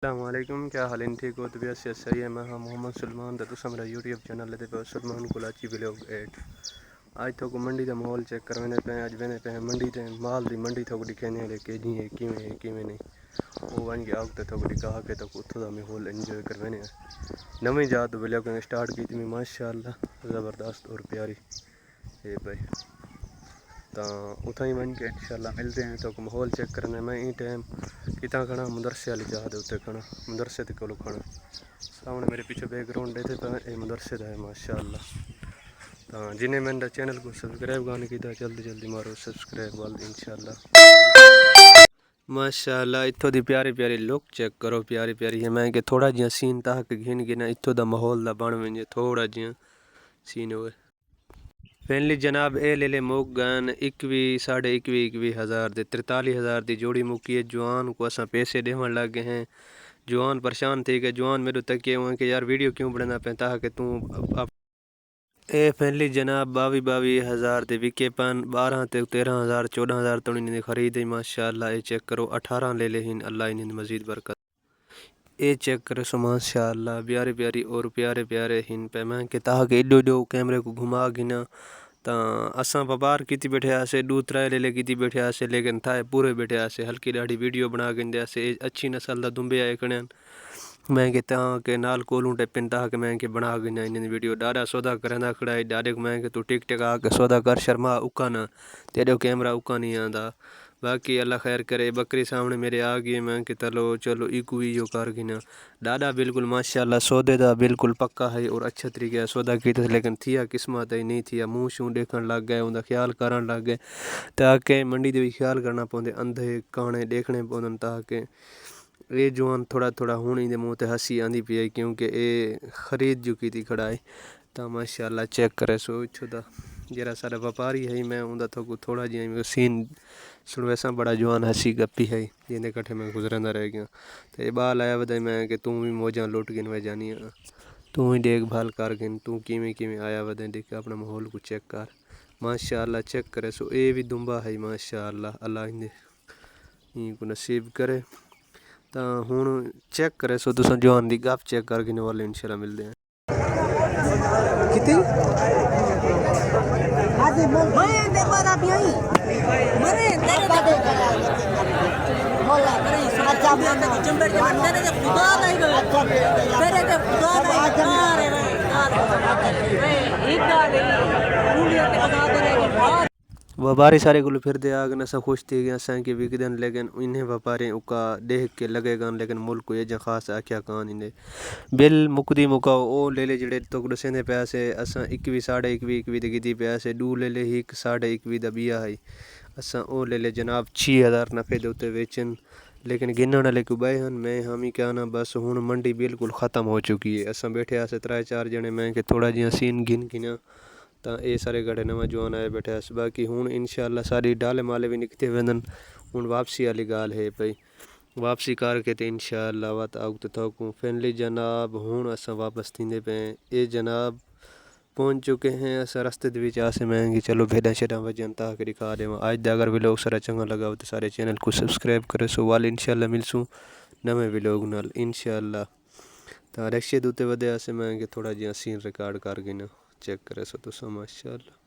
अस्सलामुअलैकुम, क्या हाल इन ठीक हो? तबीयत से सही है। मैं हाँ मोहम्मद सलमान तो तुम मेरा यूट्यूब चैनल पे सलमान कुलाची व्लॉग 8। आज तो मंडी का माहौल चेक करवाने पे अज वेने पे मंडी ते माल दी मंडी थोक दिखाने वाले के जी है किवें नहीं वो वन के आग थोक दिखा के तो उत्थों का माहौल एंजॉय करवाने नवी जात व्लॉग स्टार्ट की थी माशाअल्लाह ज़बरदस्त और प्यारी है भाई। तो उतना ही वन के इंशाल्लाह मिलते हैं तो माहौल चेक करने मैं ई टाइम कितना खड़ा मदरसे वाली जगह उत्ते खड़ा मदरसे के कोल खड़ा सामने मेरे पीछे बैकग्राउंड देते पे मदरसे का है माशाअल्लाह। तो जिन्हें मैंने चैनल को सब्सक्राइब करने की जल्दी जल्दी मारो सब्सक्राइब वाल इंशाल्लाह माशाअल्लाह। इत्थों दी प्यारी प्यारी लुक चेक करो प्यारी प्यारी है। मैं कि थोड़ा जिहा सीन तक घिन गिना इत्थों दा माहौल दा बन वे थोड़ा जिहा सीन होए फैनली जनाब ए ले ले मुक गन 21 साढ़े 21 हज़ार दे 43,000 की जोड़ी मुकी है। जवान को असा पैसे देवन लग गए हैं। जवान परेशान थे कि जवान मेरे तक हुए कि यार वीडियो क्यों बनाना पैंता कि तू ए फैनली जनाब 22,000 दे विके पन 12 ते 13,000 14,000 तो इन्हें खरीद माशाअल्लाह। ये चेक करो 18 ले ले हिन अल्लाह इन्हें मजीद बरकत। ये चेक करो सो माशाअल्लाह प्यारे प्यारी और प्यारे प्यारे हिन पे मैं कि ताह के एडो एडो कैमरे को घुमा गिना तो असा व्यापार की बैठे आसे दू त्रै ले ले की बैठे आसे लेकिन थाए पूरे बैठे आसे हल्की दाढ़ी वीडियो बना के आसे अच्छी नस्ल का दुम्बे आए कड़न मैं कि के नाल कोलू टेपिन ताह के मैं कि बना गिना इन वीडियो डाढ़ा सौदा करेंदा खड़ा डायरेक्ट मैं कि तू टिक टिक आके सौदा कर शर्मा उका ना तेरे कैमरा उका नहीं आंदा। बाकी अल्लाह खैर करे बकरी सामने मेरे आ गई मैं कि चलो चलो इकू यो कर गिना डाढ़ा बिल्कुल माशाअल्लाह सौदे दा बिल्कुल पक्का है और अच्छा तरीके सौदा किया लेकिन थिया किस्मत ही नहीं थिया मुँह शूँ देखने लग गए उनका ख्याल करन लग गए ताकि मंडी दे भी ख्याल करना पौंदे अंधे काने देखने पौंदे ताकि ये जवान थोड़ा थोड़ा हूँ दे मुँह ते हंसी आंदी पी है क्योंकि ये खरीद चुकी थी खड़ाई तो माशाअल्लाह चेक करे सो इच्छो दा जरा सारा व्यापारी है मैं उनका तो थोड़ा जिहा सीन सुन वैसा बड़ा जवान हंसी गप्पी है जिंदे कट्ठे मैं गुजरंदा रह गया तो ये बाल आया वह मैं कि तू भी मौजा लुट गिन वह जानी तू ही देखभाल कर गिन तू किमें किमें आया वह देख अपना माहौल को चेक कर माशाअल्लाह चेक करे सो ये भी दुम्बा है माशाअल्लाह अल्लाह इन को नसीब करे तो हूँ चेक करे सो तुम जवान की गप चेक कर गिने वाले इंशाल्लाह मिलते हैं कितनी व्यापारी सारे को फिर दे आगे नशा खुश थी गया असा कि विक दिन लेकिन इन्हें व्यापारी उका देख के लगेगा लेकिन मुल्क को ये खास आख्या कान इन्हें बिल मुकदी मुका ओ ले ले जड़े तो दसेंदे पैसे असा 21 साढ़े 21 दी गिदी पैसे डू ले ले ही साढ़े 21 दा बिया है असा ओ ले ले जनाब 6,000 नफे दे उत्ते बेचन लेकिन गिनने वाले को बे हन मैं हम ही क्या ना बस हूँ मंडी बिल्कुल ख़त्म हो चुकी है। असा बैठे आसे 3-4 जने मैं कि थोड़ा जिहा सीन गिन गिना तो ये सारे गड़े नवा जवान आए बैठे अस बाकी हूँ इंशाल्लाह सारी डाले माले भी निकते वेंदन हूँ वापसी वाली गाल है भाई वापसी करके तो इंशाल्लाह वत आग थकूँ फैनली जनाब हूँ असा वापस थींदे पे ये जनाब पहुँच चुके हैं असा रस्ते आसे मैं कि चलो भेड़ा शेड़ा वजन ताकि दिखा देव आज अगर व्लॉग सारा चंगा लगा तो सारे चैनल को सब्सक्राइब करे सो वाल इंशाल्लाह मिलसूँ नवे व्लॉग नाल इंशाल्लाह। तो रिक्शे दूते वधे आसे मैं कि थोड़ा जिहा सीन रिकॉर्ड कर गिना चेक करे सो तो माशाअल्लाह।